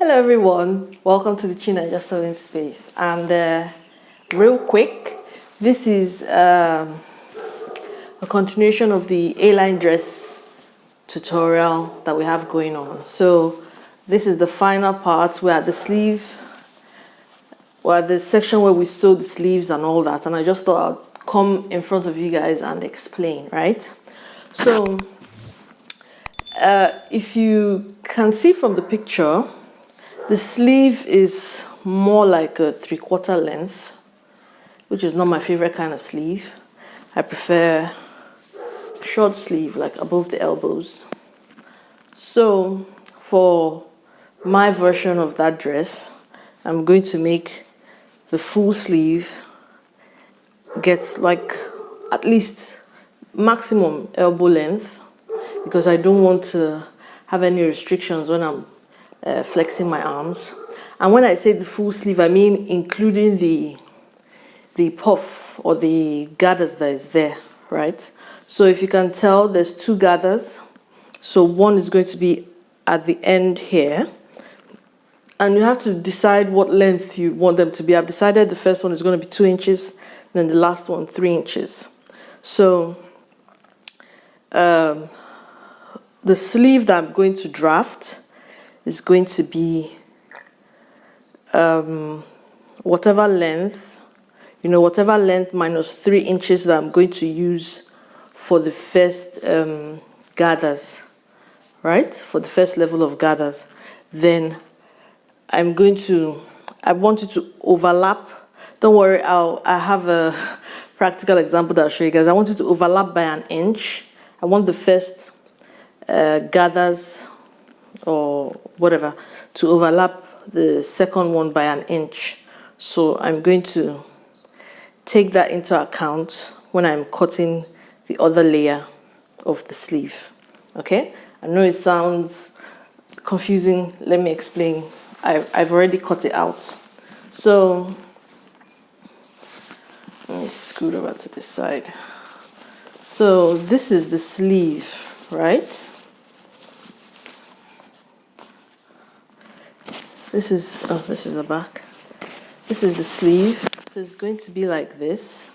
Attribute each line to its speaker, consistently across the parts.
Speaker 1: Hello everyone, welcome to the Chinaja Sewing Space. And real quick, this is a continuation of the A-line dress tutorial that we have going on. So this is the final part. We're at the sleeve, we're at the section where we sew the sleeves and all that. And I just thought I'd come in front of you guys and explain, right? So if you can see from the picture, the sleeve is more like a 3/4 length, which is not my favorite kind of sleeve. I prefer short sleeve, like above the elbows. So for my version of that dress, I'm going to make the full sleeve get like at least maximum elbow length, because I don't want to have any restrictions when I'm flexing my arms. And when I say the full sleeve, I mean including the puff or the gathers that is there, right? So if you can tell, there's two gathers. So one is going to be at the end here, and you have to decide what length you want them to be. I've decided the first one is going to be 2 inches, then the last one 3 inches. So the sleeve that I'm going to draft is going to be whatever length, whatever length minus 3 inches that I'm going to use for the first gathers, right? For the first level of gathers. Then I want it to overlap. Don't worry, I have a practical example that I'll show you guys. I want it to overlap by 1 inch. I want the first gathers or whatever to overlap the second one by 1 inch. So I'm going to take that into account when I'm cutting the other layer of the sleeve. Okay, I know it sounds confusing. Let me explain. I've already cut it out. So let me scoot over to this side. So this is the sleeve, right? This is the back. This is the sleeve. So it's going to be like this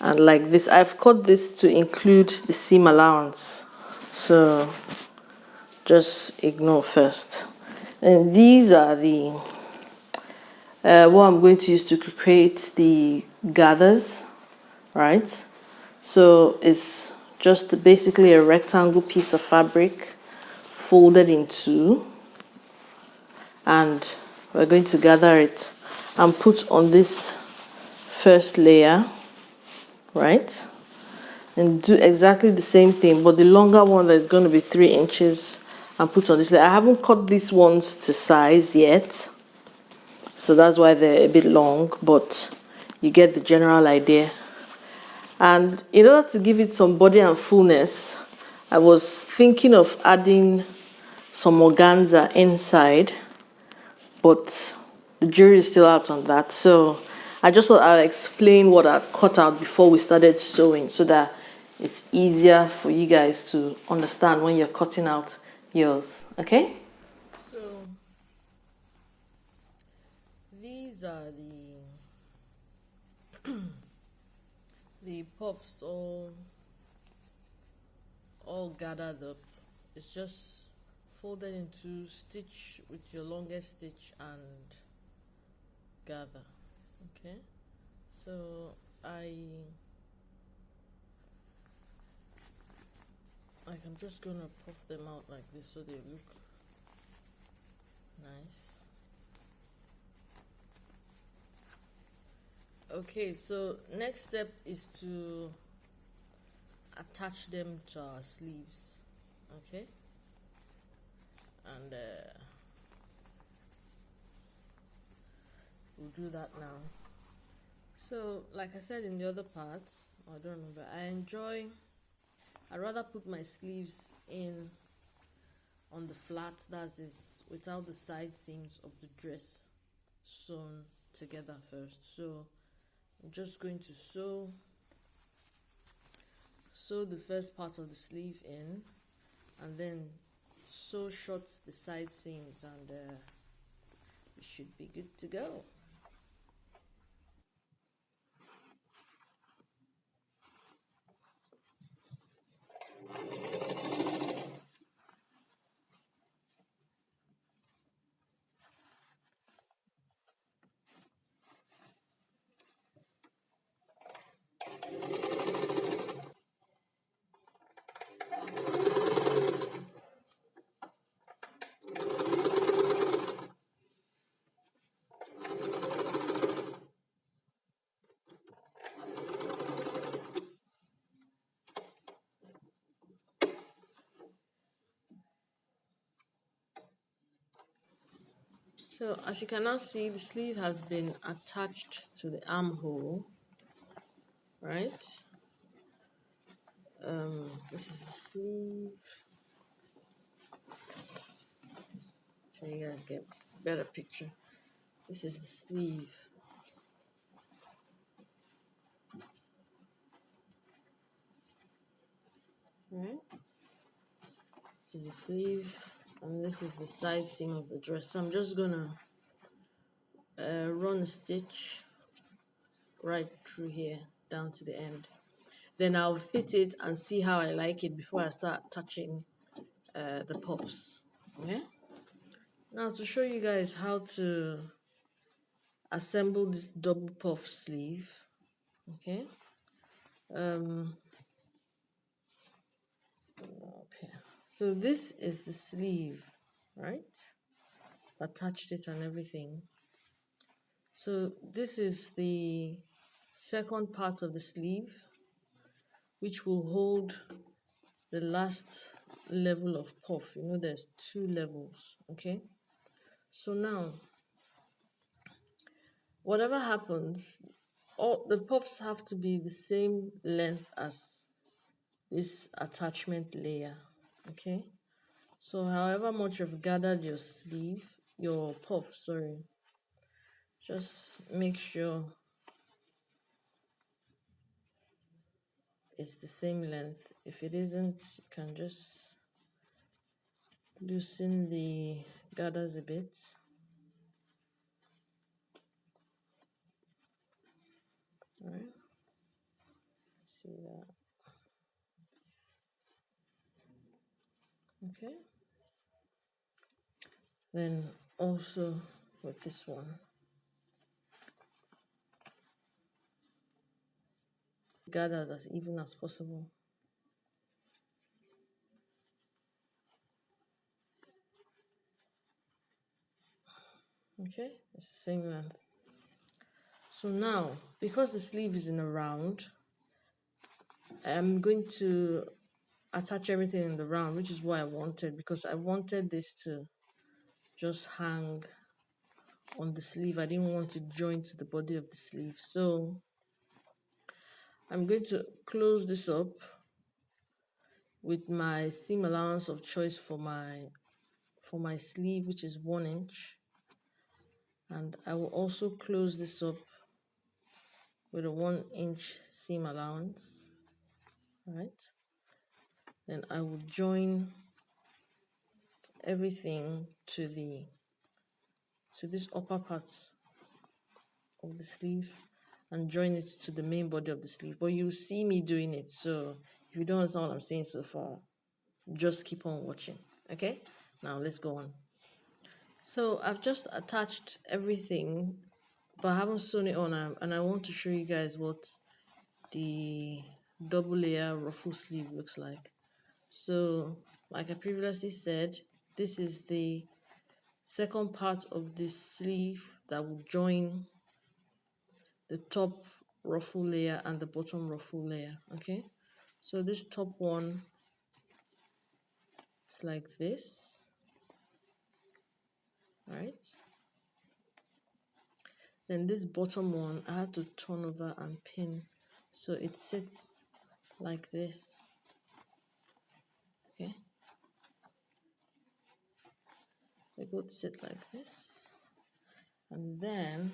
Speaker 1: and like this. I've cut this to include the seam allowance, so just ignore first. And these are the what I'm going to use to create the gathers, right? So it's just basically a rectangle piece of fabric folded in two, and we're going to gather it and put on this first layer, right? And do exactly the same thing, but the longer one that is going to be 3 inches, and put on this layer. I haven't cut these ones to size yet, so that's why they're a bit long, but you get the general idea. And in order to give it some body and fullness, I was thinking of adding some organza inside, but the jury is still out on that. So I just thought I'll explain what I've cut out before we started sewing, so that it's easier for you guys to understand when you're cutting out yours. Okay? So these are the puffs all gathered up. It's just folded into stitch with your longest stitch and gather. Okay, so I'm just gonna puff them out like this so they look nice. Okay, so next step is to attach them to our sleeves. Okay, and we'll do that now. So like I said in the other parts, I don't remember, I'd rather put my sleeves in on the flat, that is without the side seams of the dress sewn together first. So I'm just going to sew the first part of the sleeve in, and then sew short the side seams and we should be good to go. So as you can now see, the sleeve has been attached to the armhole, right? This is the sleeve. So you guys get a better picture. This is the sleeve. Right? This is the sleeve, and this is the side seam of the dress. So I'm just gonna run a stitch right through here down to the end. Then I'll fit it and see how I like it before I start touching the puffs. Okay. Now to show you guys how to assemble this double puff sleeve. Okay. Up here. So this is the sleeve, right? Attached it and everything. So this is the second part of the sleeve, which will hold the last level of puff. You know, there's 2 levels. Okay. So now, whatever happens, all the puffs have to be the same length as this attachment layer. Okay. So however much you've gathered your sleeve, your puff, sorry, just make sure it's the same length. If it isn't, you can just loosen the gathers a bit. All right. See that. Okay. Then also with this one, gathers as even as possible. Okay, it's the same length. So now, because the sleeve is in a round, I'm going to attach everything in the round, which is what I wanted, because I wanted this to just hang on the sleeve. I didn't want to join to the body of the sleeve. So I'm going to close this up with my seam allowance of choice for my sleeve, which is 1 inch. And I will also close this up with a 1 inch seam allowance. Right? Then I will join everything to this upper part of the sleeve and join it to the main body of the sleeve. But you see me doing it, so if you don't understand what I'm saying so far, just keep on watching. Okay, now let's go on. So I've just attached everything, but I haven't sewn it on, and I want to show you guys what the double layer ruffle sleeve looks like. So like I previously said, this is the second part of this sleeve that will join the top ruffle layer and the bottom ruffle layer. Okay, so this top one is like this, right? Then this bottom one I had to turn over and pin so it sits like this. Okay, they both sit like this, and then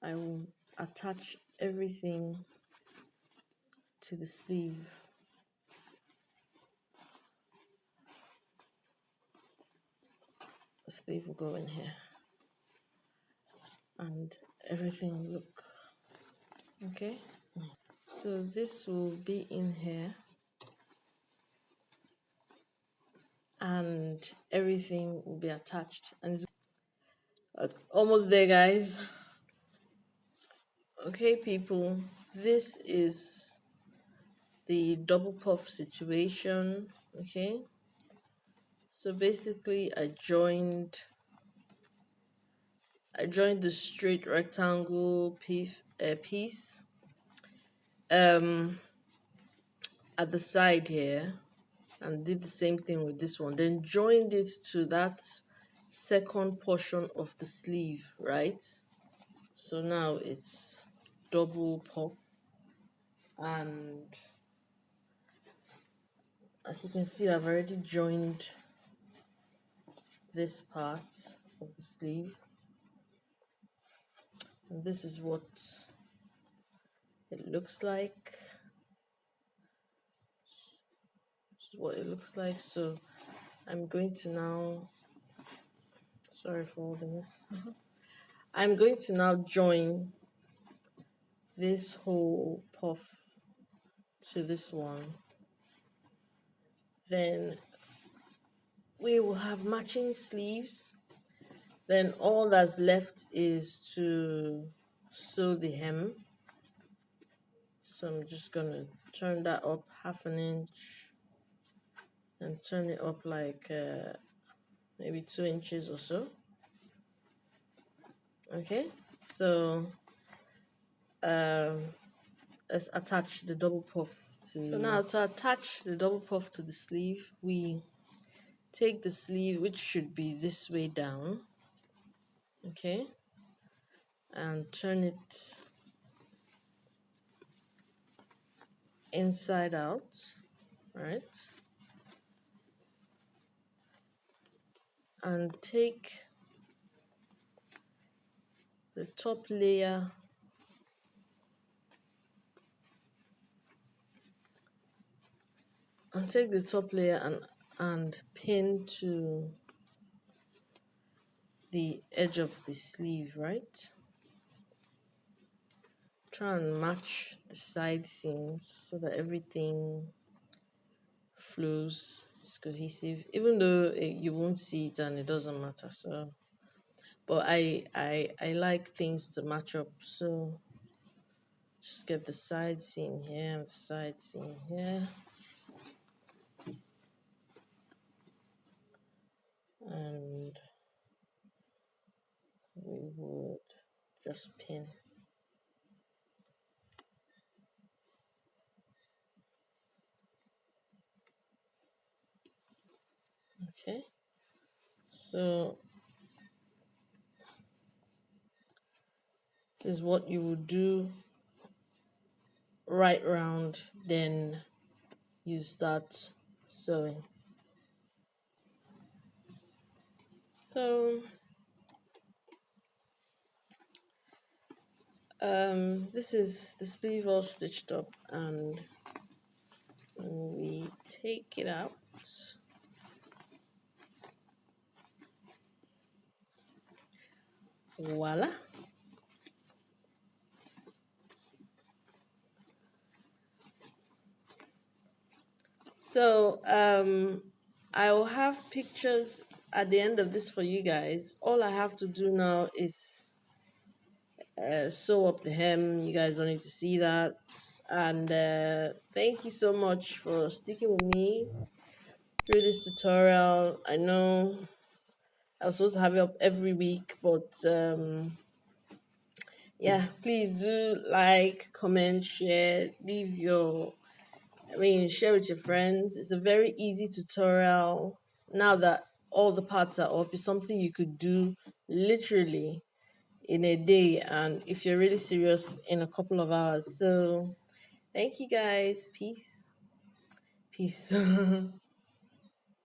Speaker 1: I will attach everything to the sleeve. the sleeve will go in here, and everything will look okay. So this will be in here, and everything will be attached, and it's almost there, guys. Okay, people, this is the double puff situation. Okay, so basically I joined the straight rectangle piece at the side here, and did the same thing with this one, then joined it to that second portion of the sleeve, right? So now it's double puff, and as you can see, I've already joined this part of the sleeve, and this is what it looks like. This is what it looks like. So I'm going to now, sorry for all the mess. I'm going to now join this whole puff to this one. Then we will have matching sleeves. Then all that's left is to sew the hem. So I'm just gonna turn that up half an inch and turn it up like maybe 2 inches or so. Okay, so let's attach the double puff to. So now to attach the double puff to the sleeve, we take the sleeve, which should be this way down, okay, and turn it inside out, right? And take the top layer and pin to the edge of the sleeve, right? Try and match the side seams so that everything flows, is cohesive, even though you won't see it and it doesn't matter. So but I like things to match up, so just get the side seam here and the side seam here, and we would just pin. Okay, so this is what you would do right round, then you start sewing. So this is the sleeve all stitched up, and we take it out. Voila. So I will have pictures at the end of this for you guys. All I have to do now is sew up the hem. You guys don't need to see that. And thank you so much for sticking with me through this tutorial. I know I was supposed to have it up every week, but yeah, please do like, comment, share, share with your friends. It's a very easy tutorial. Now that all the parts are up, it's something you could do literally in a day, and if you're really serious, in a couple of hours. So thank you guys. Peace.